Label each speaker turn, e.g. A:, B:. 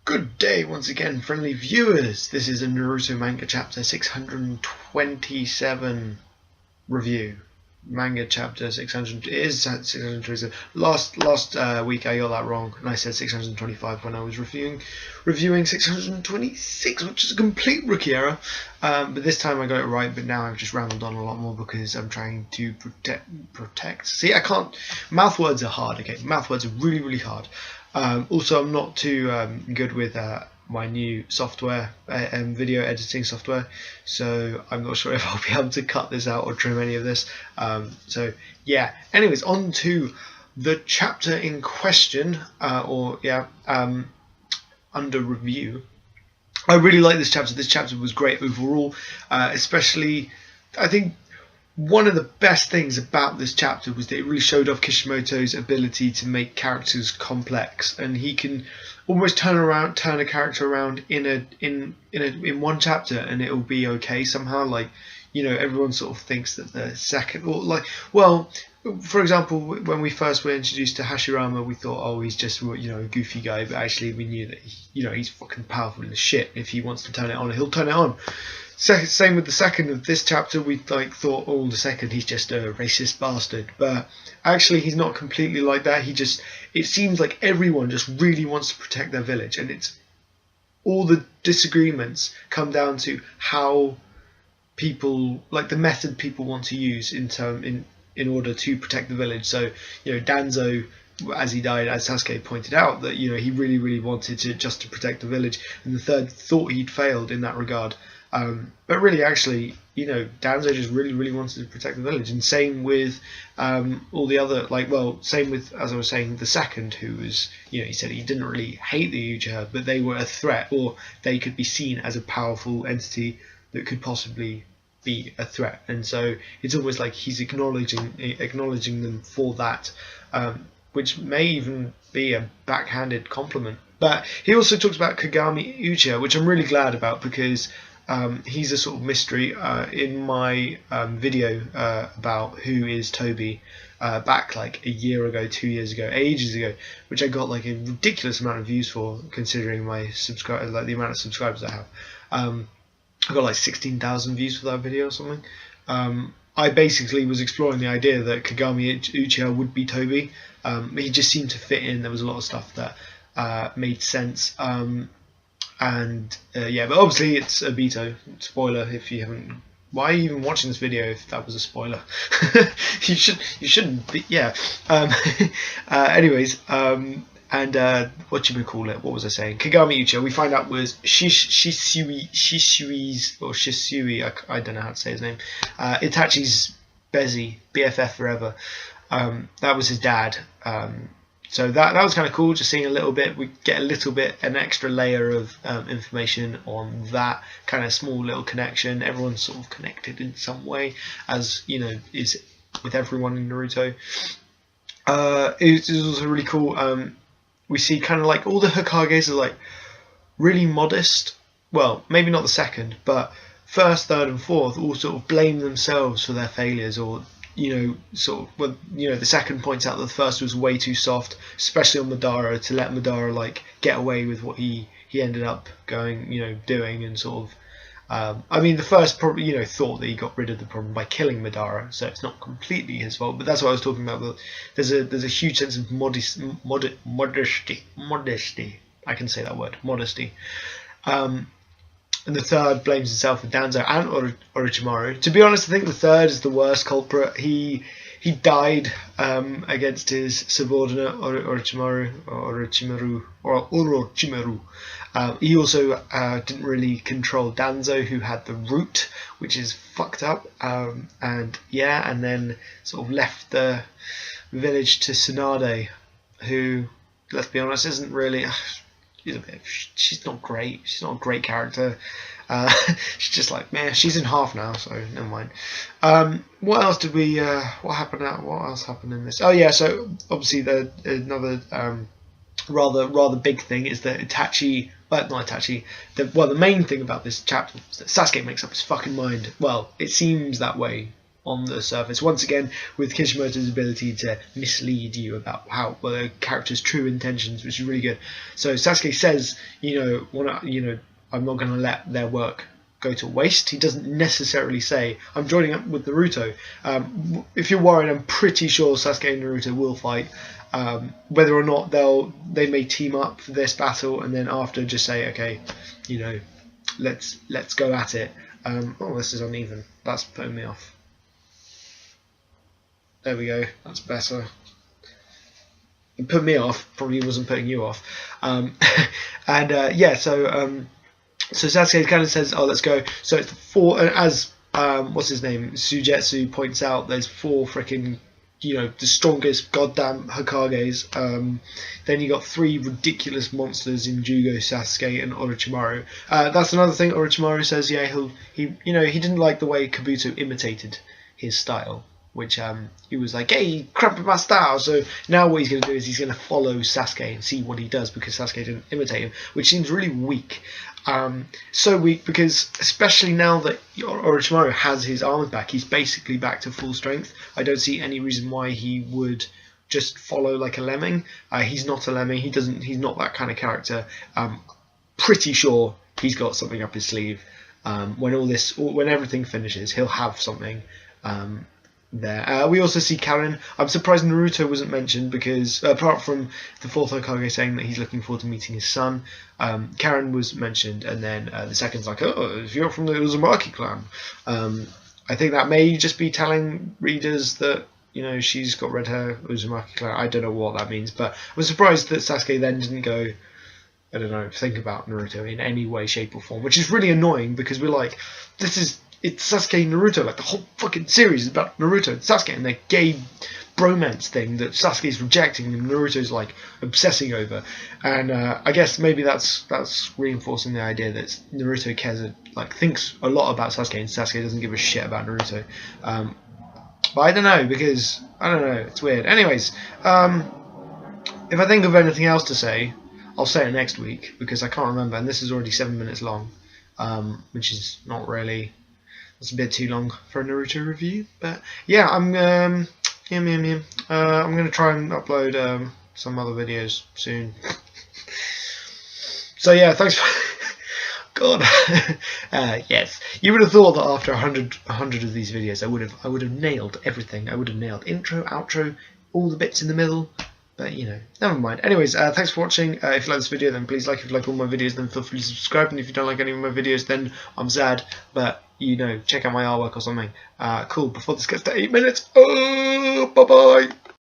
A: Good day once again, friendly viewers. This is a Naruto manga chapter 627 review. Manga chapter 600 is 627. Last week I got that wrong, and I said 625 when I was reviewing 626, which is a complete rookie error. But this time I got it right. But now I've just rambled on a lot more because I'm trying to protect. See, I can't. Mouth words are hard. Okay, mouth words are really hard. Also, I'm not too good with my new software and video editing software, so I'm not sure if I'll be able to cut this out or trim any of this. So yeah, anyways, on to the chapter in question, under review. I really like this chapter. This chapter was great overall, especially I think one of the best things about this chapter was that it really showed off Kishimoto's ability to make characters complex, and he can almost turn a character around in one chapter, and it'll be okay somehow. Like, you know, everyone sort of thinks that the second, or like, well, for example, when we first were introduced to Hashirama, we thought, oh, he's just, you know, a goofy guy, but actually we knew that he's fucking powerful as shit. If he wants to turn it on, he'll turn it on. Same with the second of this chapter. We thought, oh, the second, he's just a racist bastard, but actually he's not completely like that. It seems like everyone just really wants to protect their village, and it's all the disagreements come down to how people, like the method people want to use in order to protect the village. So, you know, Danzo, as he died, as Sasuke pointed out, that, you know, he really wanted to protect the village, and the third thought he'd failed in that regard. But really, actually, you know, Danzo just really wanted to protect the village, and same with all the other, same with, as I was saying, the second, who was, you know, he said he didn't really hate the Uchiha, but they were a threat, or they could be seen as a powerful entity that could possibly be a threat, and so it's almost like he's acknowledging them for that, which may even be a backhanded compliment. But he also talks about Kagami Uchiha, which I'm really glad about, because he's a sort of mystery. In my video about who is Toby, back like a year ago, 2 years ago, ages ago, which I got like a ridiculous amount of views for, considering my the amount of subscribers I have. I got like 16,000 views for that video or something. I basically was exploring the idea that Kagami Uchiha would be Toby. He just seemed to fit in. There was a lot of stuff that made sense. Yeah, but obviously it's Obito. Spoiler if you haven't. Why are you even watching this video if that was a spoiler? You shouldn't be. Yeah. Anyways, what you would call it? What was I saying? Kagami Uchiha, we find out, was Shisui. I don't know how to say his name. Itachi's Bezzy, BFF forever. That was his dad. So that was kind of cool, just seeing a little bit. We get an extra layer of information on that kind of small little connection. Everyone's sort of connected in some way, as, you know, is with everyone in Naruto. It was also really cool. We see kind of like all the Hokages are like really modest. Well, maybe not the second, but first, third, and fourth all sort of blame themselves for their failures, or, you know, sort of, well, you know, the second points out that the first was way too soft, especially on Madara, to let Madara like get away with what he ended up doing, and sort of, I mean, the first probably, you know, thought that he got rid of the problem by killing Madara, so it's not completely his fault. But that's what I was talking about. There's a huge sense of modesty. I can say that word, modesty. And the third blames himself for Danzo and Orochimaru. To be honest, I think the third is the worst culprit. He died against his subordinate Orochimaru. He also didn't really control Danzo, who had the root, which is fucked up. And then sort of left the village to Tsunade, who, let's be honest, isn't really. She's not great. She's not a great character. She's just like, man, she's in half now, so never mind. What else did we? What else happened in this? Oh yeah, so obviously another rather big thing is that Itachi. Well, not Itachi. The main thing about this chapter is that Sasuke makes up his fucking mind. Well, it seems that way on the surface. Once again, with Kishimoto's ability to mislead you about how a character's true intentions, which is really good. So Sasuke says, I'm not going to let their work go to waste. He doesn't necessarily say, I'm joining up with Naruto. If you're worried, I'm pretty sure Sasuke and Naruto will fight. Whether or not they may team up for this battle, and then after just say, okay, let's go at it. Oh, this is uneven. That's putting me off. There we go. That's better. It put me off. Probably wasn't putting you off. So Sasuke kind of says, "Oh, let's go." So it's four, as what's his name, Sujetsu points out. There's four freaking, the strongest goddamn Hokages. Then you got three ridiculous monsters in Jugo, Sasuke, and Orochimaru. That's another thing. Orochimaru says, he didn't like the way Kabuto imitated his style, which he was like, hey, cramping my style. So now what he's going to do is he's going to follow Sasuke and see what he does, because Sasuke didn't imitate him, which seems really weak. So weak because, especially now that Orochimaru has his armor back, he's basically back to full strength. I don't see any reason why he would just follow like a lemming. He's not a lemming. He's not that kind of character. Pretty sure he's got something up his sleeve. When everything finishes, he'll have something there. We also see Karen. I'm surprised Naruto wasn't mentioned, because apart from the fourth Hokage saying that he's looking forward to meeting his son, Karen was mentioned, and then the second's like, oh, if you're from the Uzumaki clan. I think that may just be telling readers that she's got red hair, Uzumaki clan. I don't know what that means, but I was surprised that Sasuke then didn't go, I don't know, think about Naruto in any way, shape or form, which is really annoying, because we're like, it's Sasuke and Naruto, like the whole fucking series is about Naruto and Sasuke and their gay bromance thing that Sasuke's rejecting and Naruto's like obsessing over. And I guess maybe that's reinforcing the idea that Naruto thinks a lot about Sasuke, and Sasuke doesn't give a shit about Naruto. But I don't know, because it's weird. Anyways, if I think of anything else to say, I'll say it next week, because I can't remember, and this is already 7 minutes long, which is not really. It's a bit too long for a Naruto review, but yeah, I'm gonna try and upload some other videos soon. So yeah, thanks for God. Yes, you would have thought that after 100 of these videos, I would have nailed everything. I would have nailed intro, outro, all the bits in the middle. But never mind. Anyways, thanks for watching. If you like this video, then please like. If you like all my videos, then feel free to subscribe. And if you don't like any of my videos, then I'm sad. But check out my artwork or something. Cool. Before this gets to 8 minutes. Oh, bye bye.